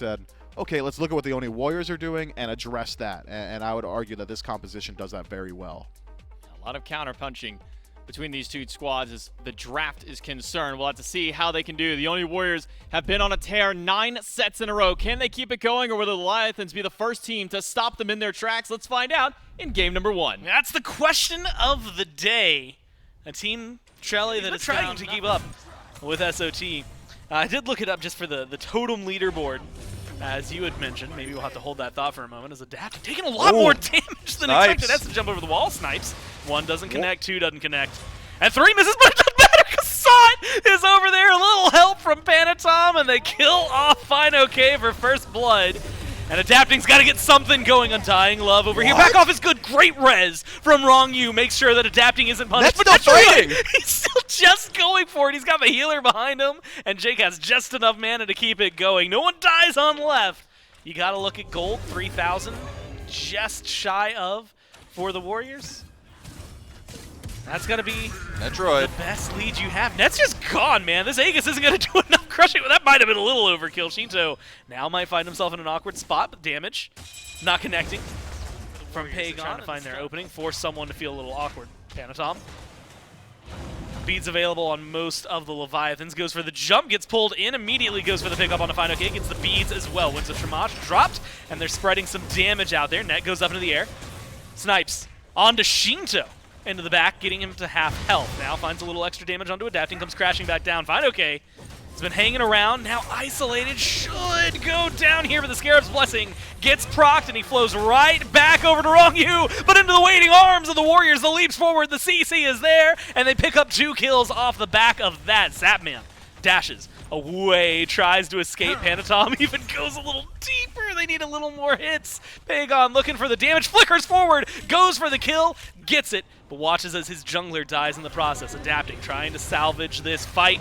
said, okay, let's look at what the Oni Warriors are doing and address that. And I would argue that this composition does that very well. A lot of counter-punching between these two squads as the draft is concerned. We'll have to see how they can do. The Oni Warriors have been on a tear 9 sets in a row. Can they keep it going, or will the Leviathans be the first team to stop them in their tracks? Let's find out in game number 1. That's the question of the day. A team, Trelly, that is trying to keep up with SOT. I did look it up just for the totem leaderboard. As you had mentioned, maybe we'll have to hold that thought for a moment, as Adapt taking a lot more damage than expected. That's to jump over the wall. Snipes. 1 doesn't connect, 2 doesn't connect. And 3 misses, but it doesn't matter because Sot is over there. A little help from Panitom, and they kill off Fine OK for first blood. And Adapting's got to get something going. Undying Love over here. Back off is good. Great res from Wrong You. Makes sure that Adapting isn't punished. That's not fighting. He's still just going for it. He's got the healer behind him. And Jake has just enough mana to keep it going. No one dies on left. You got to look at gold. 3,000. Just shy of for the Warriors. That's going to be Metroid. The best lead you have. Net's just gone, man. This Aegis isn't going to do enough crushing. That might have been a little overkill. Shentoo now might find himself in an awkward spot, but damage. Not connecting from Pagon. Trying to find their opening. Force someone to feel a little awkward. Panitom. Beads available on most of the Leviathans. Goes for the jump, gets pulled in, immediately goes for the pickup on the final kick. Gets the beads as well. Winds of Shamash dropped, and they're spreading some damage out there. Net goes up into the air. Snipes onto Shentoo. Into the back, getting him to half health. Now finds a little extra damage onto Adapting, comes crashing back down. Fine, okay. He's been hanging around, now isolated, should go down here, but the Scarab's Blessing gets procced, and he flows right back over to Wrong You, but into the waiting arms of the Warriors. The leaps forward, the CC is there, and they pick up 2 kills off the back of that. Zapman dashes away, tries to escape. Panitom even goes a little deeper. They need a little more hits. Pagon looking for the damage, flickers forward, goes for the kill, gets it, but watches as his jungler dies in the process. Adapting, trying to salvage this fight.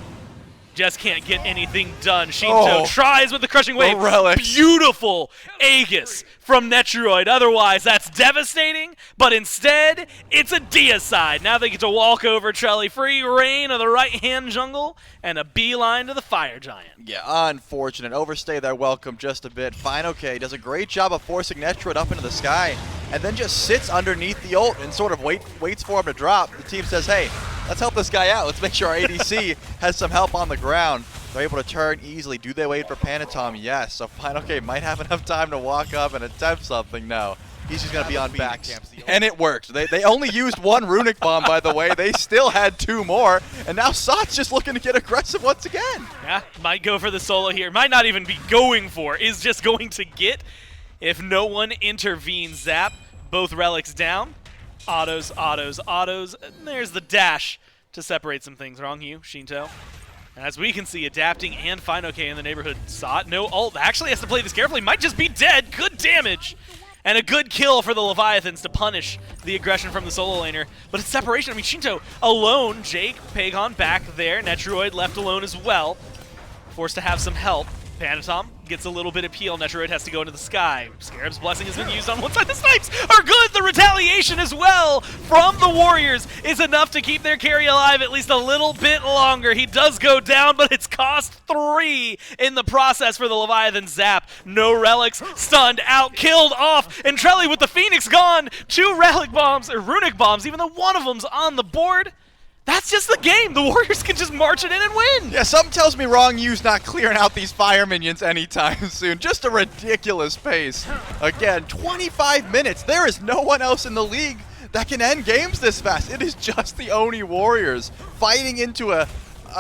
Just can't get anything done. Shentoo tries with the crushing wave. Beautiful Aegis from Netroid. Otherwise, that's devastating. But instead, it's a deicide. Now they get to walk over Trelly. Free reign of the right-hand jungle and a beeline to the fire giant. Yeah, unfortunate. Overstay their welcome just a bit. Fine, okay. Does a great job of forcing Netroid up into the sky and then just sits underneath the ult and sort of waits for him to drop. The team says, hey, let's help this guy out. Let's make sure our ADC has some help on the ground. They're able to turn easily. Do they wait for Panitom? Yes. So Fine OK might have enough time to walk up and attempt something. No. He's just going to be on back. And it worked. They only used 1 Runic Bomb, by the way. They still had 2 more. And now Sot's just looking to get aggressive once again. Yeah, might go for the solo here. Might not even be going for. Is just going to get. If no one intervenes, Zap. Both relics down. Autos, autos, autos. And there's the dash to separate some things. Wrong You, Shentoo. And as we can see, Adapting and Fine OK in the neighborhood. Sot, no ult. Actually has to play this carefully. Might just be dead. Good damage. And a good kill for the Leviathans to punish the aggression from the solo laner. But it's separation. I mean, Shentoo alone. Jake, Pagon back there. Netroid left alone as well. Forced to have some help. Panitom gets a little bit of peel. Netroid has to go into the sky. Scarab's Blessing has been used on one side. The snipes are good. The retaliation as well from the Warriors is enough to keep their carry alive at least a little bit longer. He does go down, but it's cost 3 in the process for the Leviathan. Zap. No relics. Stunned out. Killed off. And Trelly with the Phoenix gone. 2 relic bombs, or runic bombs, even though one of them's on the board. That's just the game. The Warriors can just march it in and win. Yeah, something tells me Wrong You's not clearing out these fire minions anytime soon. Just a ridiculous pace. Again, 25 minutes. There is no one else in the league that can end games this fast. It is just the Oni Warriors fighting into a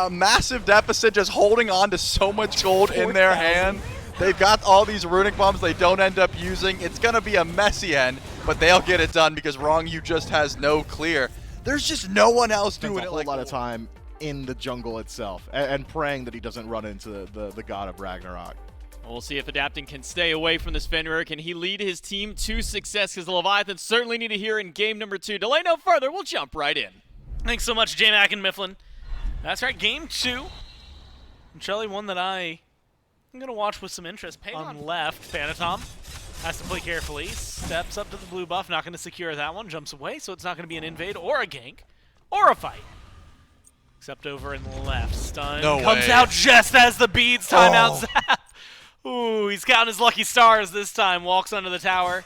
massive deficit, just holding on to so much gold in their hand. They've got all these runic bombs they don't end up using. It's going to be a messy end, but they'll get it done because Wrong You just has no clear. There's just no one else doing it like a lot of time in the jungle itself and praying that he doesn't run into the god of Ragnarok. We'll see if Adapting can stay away from this Fenrir. Can he lead his team to success? Because the Leviathans certainly need to hear in game number 2. Delay no further, we'll jump right in. Thanks so much, J-Mac and Mifflin. That's right, game 2. And Charlie, one that I'm going to watch with some interest. On left, Panitom has to play carefully. Steps up to the blue buff, not going to secure that one. Jumps away, so it's not going to be an invade or a gank or a fight. Except over in the left. Stun comes out just as the beads timeout. Zap Ooh, he's counting his lucky stars this time. Walks under the tower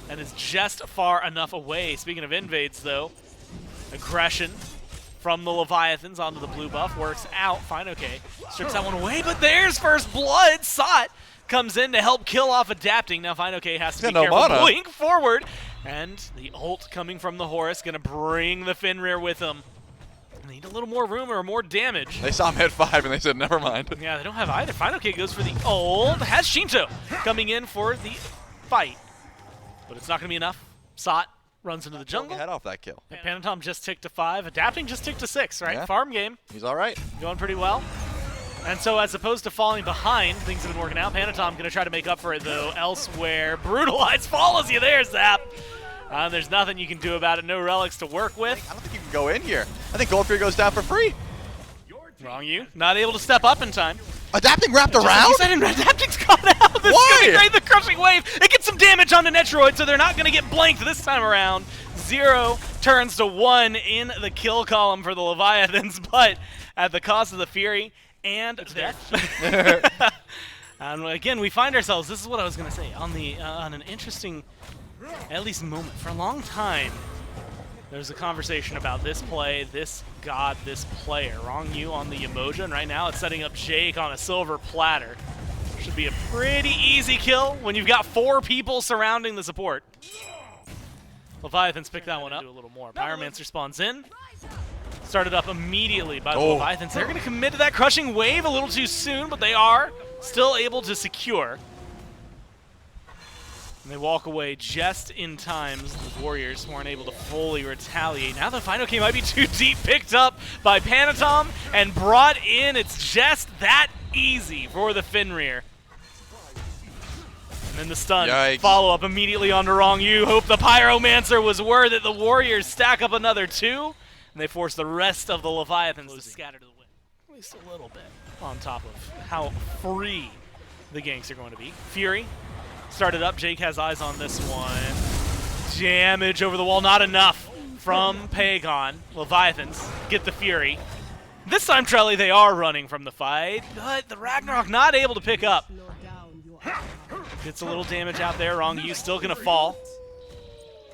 and is just far enough away. Speaking of invades, though, aggression from the Leviathans onto the blue buff works out. Fine, okay. Strips that one away, but there's first blood. Sot comes in to help kill off Adapting. Now Fine, okay, has to be careful. Blink forward. And the ult coming from the Horus, going to bring the Fenrir with him. Need a little more room or more damage. They saw him hit 5 and they said, never mind. Yeah, they don't have either. Fine, okay, goes for the ult. Has Shentoo coming in for the fight. But it's not going to be enough. Sot runs into the jungle. Head off that kill. And Panitom just ticked to 5. Adapting just ticked to 6, right? Yeah. Farm game. He's all right. Going pretty well. And so as opposed to falling behind, things have been working out. Panitom going to try to make up for it, though, elsewhere. Brutalize follows you there, Zap. There's nothing you can do about it. No relics to work with. I don't think you can go in here. I think Goldfear goes down for free. Wrong you. Not able to step up in time. Adapting wrapped around? Adapting's caught out. This Why? is going to be great. The crushing wave. It gets some damage on the Netroid, so they're not going to get blanked this time around. 0 turns to 1 in the kill column for the Leviathans, but at the cost of the Fury and death. And again, we find ourselves, this is what I was going to say, on an interesting, at least moment. For a long time, there's a conversation about this play, this god, this player. Wrong you on the Emoja, and right now it's setting up Jake on a silver platter. Should be a pretty easy kill when you've got 4 people surrounding the support. Leviathans pick that one up. Do a little more. Pyromancer spawns in. Started up immediately by the Leviathans. They're going to commit to that crushing wave a little too soon, but they are still able to secure. And they walk away just in time. The Warriors weren't able to fully retaliate. Now the final game might be too deep, picked up by Panitom and brought in. It's just that easy for the Fenrir. And then the stun follow-up immediately onto Wrong You. Hope the Pyromancer was worth it. The Warriors stack up another 2, and they force the rest of the Leviathans to scatter to the wind. At least a little bit on top of how free the ganks are going to be. Fury started up. Jake has eyes on this one. Damage over the wall, not enough from Pagon. Leviathans get the Fury. This time, Trelly, they are running from the fight, but the Ragnarok not able to pick up. Gets a little damage out there. Wrong You still going to fall.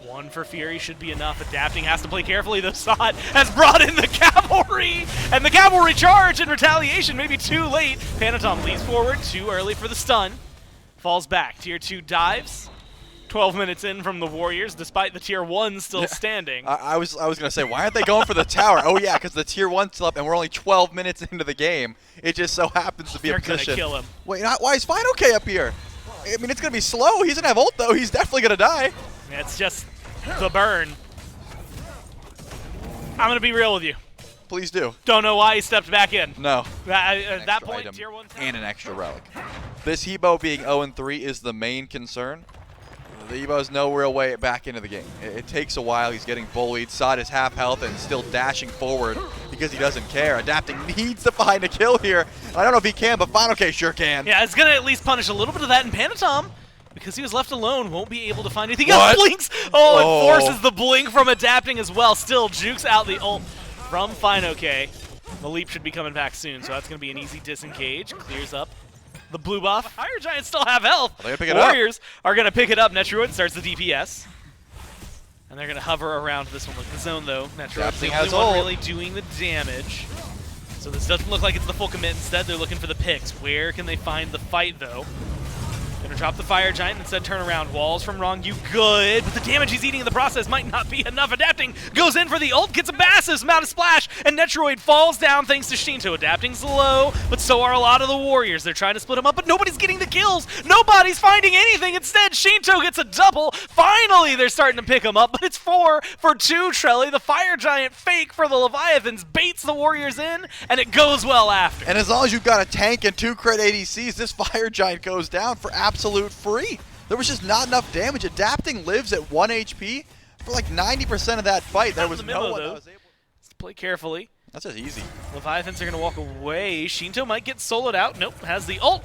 1 for Fury should be enough. Adapting has to play carefully. The Sot has brought in the Cavalry, and the Cavalry charge in retaliation. Maybe too late. Panitom leads forward. Too early for the stun. Falls back. Tier 2 dives. 12 minutes in from the Warriors, despite the Tier 1 still standing. I was going to say, why aren't they going for the tower? Oh, yeah, because the Tier 1's still up, and we're only 12 minutes into the game. It just so happens to be a position. They're going to kill him. Wait, why is Fine okay up here? I mean, it's going to be slow. He doesn't have ult, though. He's definitely going to die. It's just the burn. I'm going to be real with you. Please do. Don't know why he stepped back in. No. At that point, Tier 1 and an extra relic. This Hebo being 0-3 is the main concern. The Hebo has no real way back into the game. It takes a while. He's getting bullied. Sot is half health and still dashing forward because he doesn't care. Adapting needs to find a kill here. I don't know if he can, but Final K sure can. Yeah, it's going to at least punish a little bit of that in Panitom. Because he was left alone, won't be able to find anything else. Blinks! Oh, it forces the blink from Adapting as well. Still jukes out the ult from Fine OK. The leap should be coming back soon, so that's going to be an easy disengage. Clears up the blue buff. Fire Giants still have health. Warriors are going to pick it up. Netroid starts the DPS. And they're going to hover around this one with the zone, though. Netroid's the only one really doing the damage. So this doesn't look like it's the full commit. Instead, they're looking for the picks. Where can they find the fight, though? Gonna drop the Fire Giant, instead turn around. Walls from Wrong You, good, but the damage he's eating in the process might not be enough. Adapting goes in for the ult, gets a massive amount of splash, and Netroid falls down thanks to Shentoo. Adapting's low, but so are a lot of the Warriors. They're trying to split him up, but nobody's getting the kills. Nobody's finding anything. Instead, Shentoo gets a double. Finally, they're starting to pick him up, but it's 4 for 2, Trelly. The Fire Giant fake for the Leviathans baits the Warriors in, and it goes well after. And as long as you've got a tank and 2 crit ADCs, this Fire Giant goes down for absolute free. There was just not enough damage. Adapting lives at 1 HP for like 90% of that fight. There was no one that was able to play carefully. That's just easy. Leviathans are going to walk away. Shentoo might get soloed out. Nope, has the ult.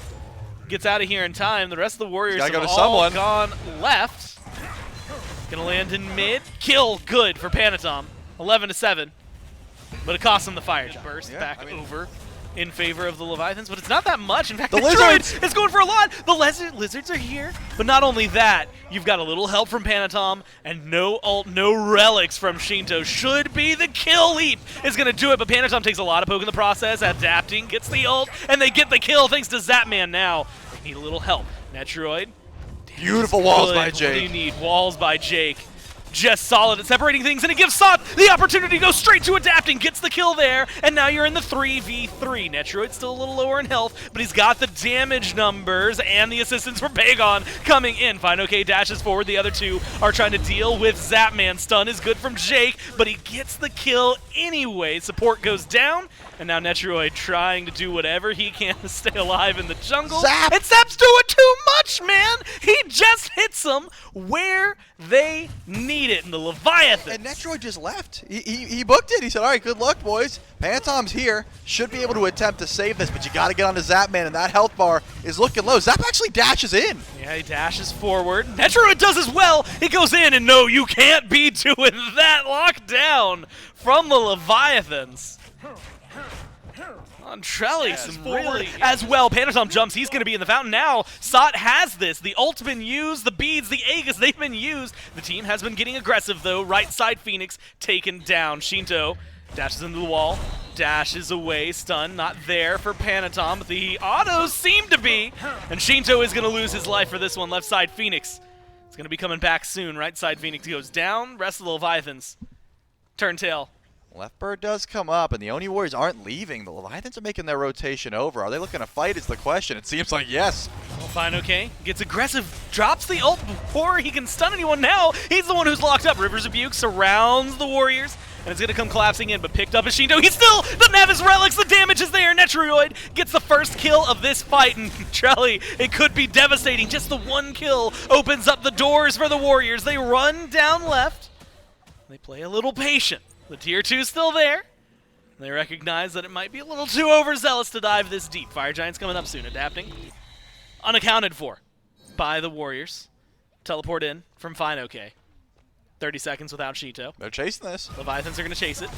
Gets out of here in time. The rest of the Warriors have all gone left. Going to land in mid. Kill good for Panitom. 11-7. But it costs him the Fire Giant. Burst back over in favor of the Leviathans, but it's not that much. In fact, The Detroit lizards! is going for a lot. The lizards are here, but not only that, you've got a little help from Panitom, and no ult, no relics from Shentoo. Should be the kill leap is going to do it, but Panitom takes a lot of poke in the process, adapting, gets the ult, and they get the kill thanks to Zapman now. They need a little help. Netroid. Beautiful walls by What do you Jake. need? Walls by Jake. Just solid at separating things, and it gives Sot the opportunity to go straight to adapting, gets the kill there, and now you're in the 3v3. Netroid's still a little lower in health, but he's got the damage numbers and the assistance from Pagon coming in. FineOK dashes forward, the other two are trying to deal with Zapman. Stun is good from Jake, but he gets the kill anyway. Support goes down, and now Netroid trying to do whatever he can to stay alive in the jungle. Zap! And Zap's doing too much, man! He just hits them where they need it, and the Leviathans. And Netroid just left. He booked it. He said, all right, good luck, boys. Panitom's here. Should be able to attempt to save this, but you got to get on to Zapman, and that health bar is looking low. Zap actually dashes in. Yeah, he dashes forward. Netroid does as well. He goes in, and no, you can't be doing that. Lockdown from the Leviathans. On Trelly, some really as well. Panitom jumps. He's going to be in the fountain now. Sot has this. The ult's been used. The beads, the Aegis, they've been used. The team has been getting aggressive, though. Right side Phoenix taken down. Shentoo dashes into the wall. Dashes away. Stun not there for Panitom, but the autos seem to be. And Shentoo is going to lose his life for this one. Left side Phoenix. It's going to be coming back soon. Right side Phoenix goes down. Rest of the Leviathans turn tail. Left bird does come up, and the Oni Warriors aren't leaving. The Leviathans are making their rotation over. Are they looking to fight is the question. It seems like yes. Well, FineOK gets aggressive, drops the ult before he can stun anyone now. He's the one who's locked up. Rivers of Buke surrounds the Warriors, and it's going to come collapsing in, but picked up as Shentoo. He still doesn't have his relics. The damage is there. Netroid gets the first kill of this fight, and Trelly, it could be devastating. Just the one kill opens up the doors for the Warriors. They run down left. They play a little patient. The tier 2's still there. They recognize that it might be a little too overzealous to dive this deep. Fire Giant's coming up soon, adapting. Unaccounted for by the Warriors. Teleport in from FineOK. 30 seconds without Shentoo. They're chasing this. Leviathans are going to chase it.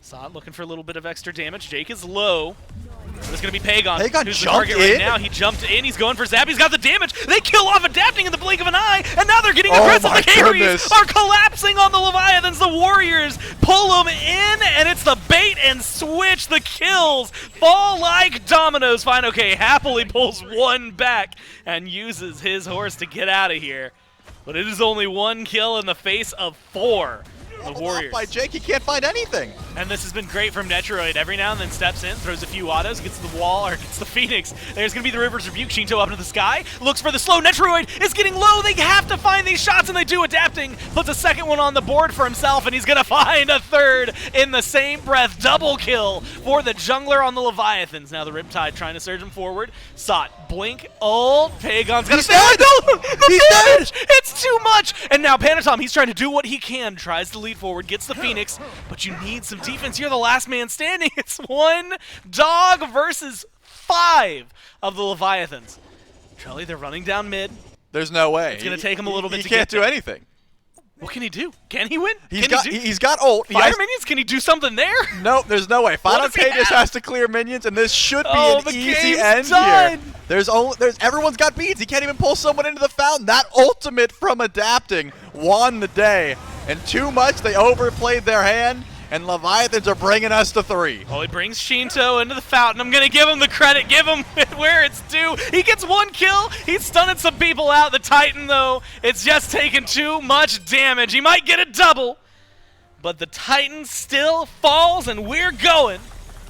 Sot looking for a little bit of extra damage. Jake is low. There's going to be Pagon, Pagon who's the jumped target right in? now. He jumped in. He's going for Zap. He's got the damage. They kill off adapting in the blink of an eye, and now they're getting Oh aggressive. my The carries goodness. are collapsing on the Leviathans. The Warriors pull them in, and it's the bait and switch. The kills fall like dominoes. FineOK happily pulls one back and uses his horse to get out of here. But it is only one kill in the face of 4. The Warriors. By Jake, he can't find anything. And this has been great from Netroid. Every now and then steps in, throws a few autos, gets to the wall, or gets the Phoenix. There's going to be the Rivers Rebuke. Shentoo up into the sky, looks for the slow. Netroid is getting low. They have to find these shots, and they do. Adapting, puts a second one on the board for himself, and he's going to find a third in the same breath. Double kill for the jungler on the Leviathans. Now the Riptide trying to surge him forward. Sot, blink, ult. Pagon's going to stay. He's dead. It's too much. And now Panitom, he's trying to do what he can, tries to lead forward, gets the Phoenix, but you need some defense. You're the last man standing. It's 1 dog versus 5 of the Leviathans. Trelly, they're running down mid. There's no way. It's going to take him a little bit He to can't get do there. anything. What can he do? Can he win? He's Can got he do he's got ult. He fire has, minions? Can he do something there? nope, there's no way. What does he FineOK just have? has to clear minions, and this should be Oh, an the easy game's end done. here. There's everyone's got beads. He can't even pull someone into the fountain. That ultimate from adapting won the day, and too much. They overplayed their hand, and Leviathans are bringing us to 3. Oh, he brings Shentoo into the fountain. I'm going to give him the credit. Give him where it's due. He gets 1 kill. He's stunning some people out. The Titan, though, it's just taking too much damage. He might get a double, but the Titan still falls, and we're going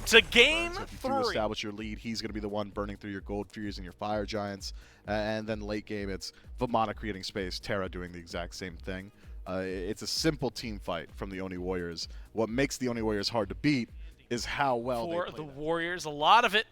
to game So if you 3. establish your lead, he's going to be the one burning through your Gold Furies and your Fire Giants. And then late game, it's Vamana creating space, Terra doing the exact same thing. It's a simple team fight from the Oni Warriors. What makes the Oni Warriors hard to beat is how well For they play the that. Warriors, a lot of it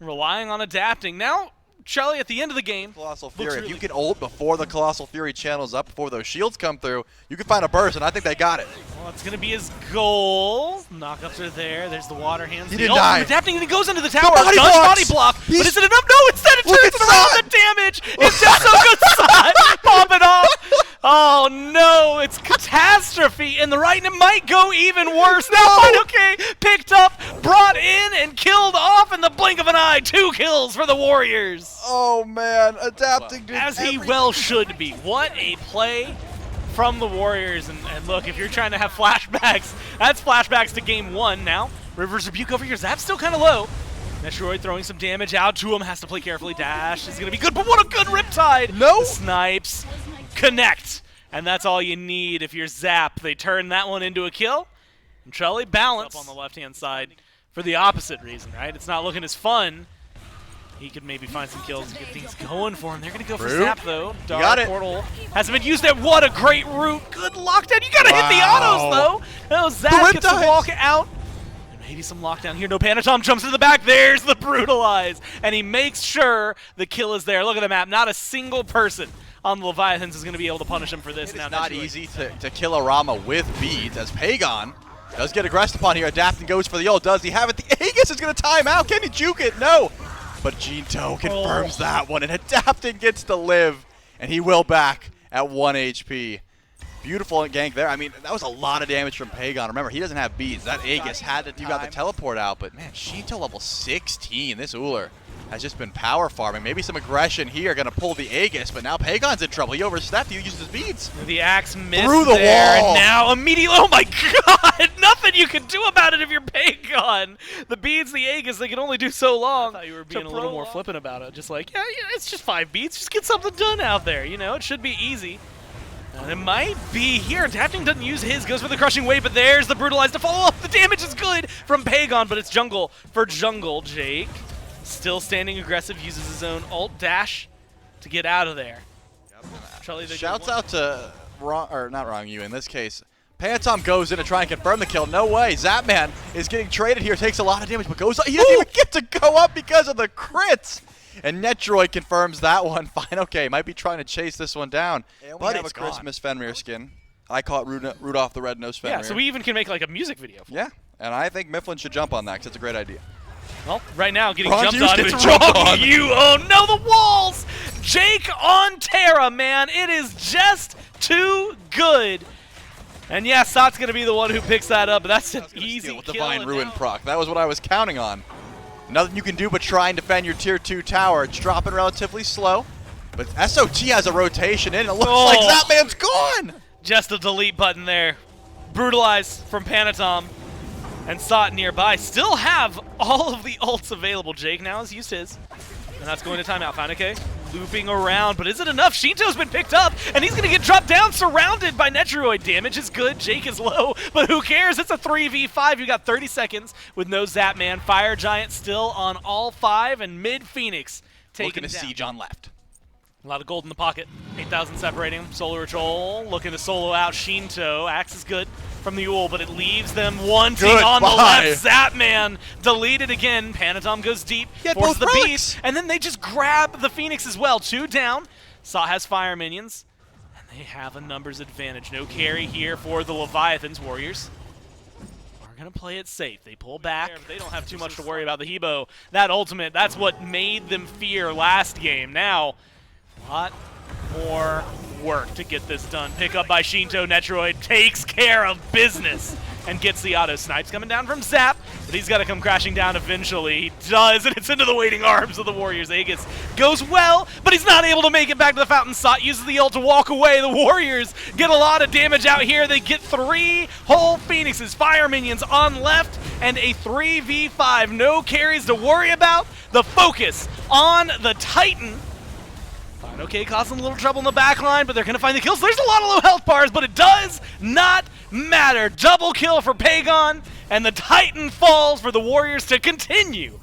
relying on adapting. Now, Charlie, at the end of the game, Colossal looks Fury. If really you can ult before the Colossal Fury channels up, before those shields come through, you can find a burst, and I think they got it. well, it's going to be his goal. Knockups are there. There's the water hands. He The didn't ult from die. Adapting, and he goes into the tower. body Does blocks. body block. He's- But is it enough? No, instead it Look turns at around Sot. the damage. It's just so good. Sot, pop it off. Oh, no. It's catastrophe. And the right, and it might go even worse. Now, okay, picked up, brought in, and killed off in the blink of an eye. 2 kills for the Warriors. Oh man, adapting to As he well should be. What a play from the Warriors. And look, if you're trying to have flashbacks, that's flashbacks to game 1 now. Rivers Rebuke over here. Zap's still kind of low. Metroid throwing some damage out to him. Has to play carefully. Dash is going to be good, but what a good Riptide. No. The snipes connect. And that's all you need if you're Zap. They turn that one into a kill. And Trelly balance up on the left-hand side for the opposite reason, right? It's not looking as fun. He could maybe find some kills and get things going for him. They're going to go for Zap, though. Got it. Portal hasn't been used yet. What a great route. Good lockdown. You got to hit the autos, though. No, Zap gets to walk out. And maybe some lockdown here. No, Panitom jumps into the back. There's the Brutalize. And he makes sure the kill is there. Look at the map. Not a single person on the Leviathans is going to be able to punish him for this. It's not easy to kill a Rama with beads, as Pagon does get aggressed upon here. Adapting goes for the ult. Does he have it? The Aegis is going to time out. Can he juke it? No. But Shentoo confirms that one, and Adapting gets to live, and he will back at 1 HP. Beautiful gank there. I mean, that was a lot of damage from Pagon. Remember, he doesn't have beads. That Aegis had to, you got the teleport out, but man, Shentoo level 16. This Uller has just been power farming. Maybe some aggression here, gonna pull the Aegis, but now Pagon's in trouble. He overstepped, he uses his beads. The axe missed through the there, wall. and now immediately, oh my god, nothing you can do about it if you're Pagon. The beads, the Aegis, they can only do so long. I thought you were being a little more flippant about it, just like, yeah, it's just 5 beats, just get something done out there, you know, it should be easy. And it might be here. Adapting doesn't use his, goes for the Crushing Wave, but there's the Brutalize to follow up. The damage is good from Pagon, but it's jungle for jungle. Jake still standing aggressive, uses his own ult dash to get out of there. Shouts out to not wrong you in this case. Panitom goes in to try and confirm the kill. No way. Zapman is getting traded here, takes a lot of damage, but goes up. He doesn't even get to go up because of the crits. And Netroid confirms that one. Fine, okay, might be trying to chase this one down. But it's a Christmas Fenrir skin. I call it Rudolph the Red-Nosed Fenrir. Yeah, so we even can make like a music video for it. Yeah, and I think Mifflin should jump on that because it's a great idea. Well, right now, getting Bronza jumped on gets is jumped wrong. on. Oh no, the walls! Jake on Terra, man. It is just too good. And yeah, Sot's going to be the one who picks that up, but that's an easy with kill. Divine Ruin proc. That was what I was counting on. Nothing you can do but try and defend your tier 2 tower. It's dropping relatively slow. But SOT has a rotation in. It looks like Zapman's gone! Just a delete button there. Brutalize from Panitom. And Sot nearby still have all of the ults available. Jake now has used his. And that's going to timeout. Fanike looping around, but is it enough? Shentoo's been picked up, and he's going to get dropped down, surrounded by Netroid. Damage is good. Jake is low, but who cares? It's a 3v5. You got 30 seconds with no Zapman. Fire Giant still on all 5, and Mid Phoenix taking Looking to siege on left. A lot of gold in the pocket. 8,000 separating him. Solar Patrol looking to solo out Shentoo. Axe is good from the Ul, but it leaves them wanting on the left. Zapman deleted again. Panitom goes deep, forces the beast, and then they just grab the Phoenix as well. 2 down. Saw has fire minions, and they have a numbers advantage. No carry here for the Leviathans. Warriors are going to play it safe. They pull back. They don't have too much to worry about. The Hebo, that ultimate, that's what made them fear last game. Now, a lot more work to get this done. Pick up by Shentoo. Netroid takes care of business and gets the auto snipes coming down from Zap, but he's got to come crashing down eventually. He does, and it's into the waiting arms of the Warriors. Aegis goes well, but he's not able to make it back to the fountain. Sot uses the ult to walk away. The Warriors get a lot of damage out here. They get 3 whole Phoenixes, fire minions on left, and a 3v5. No carries to worry about. The focus on the Titan. Okay, causing a little trouble in the back line, but they're going to find the kills. There's a lot of low health bars, but it does not matter. Double kill for Pagon, and the Titan falls for the Warriors to continue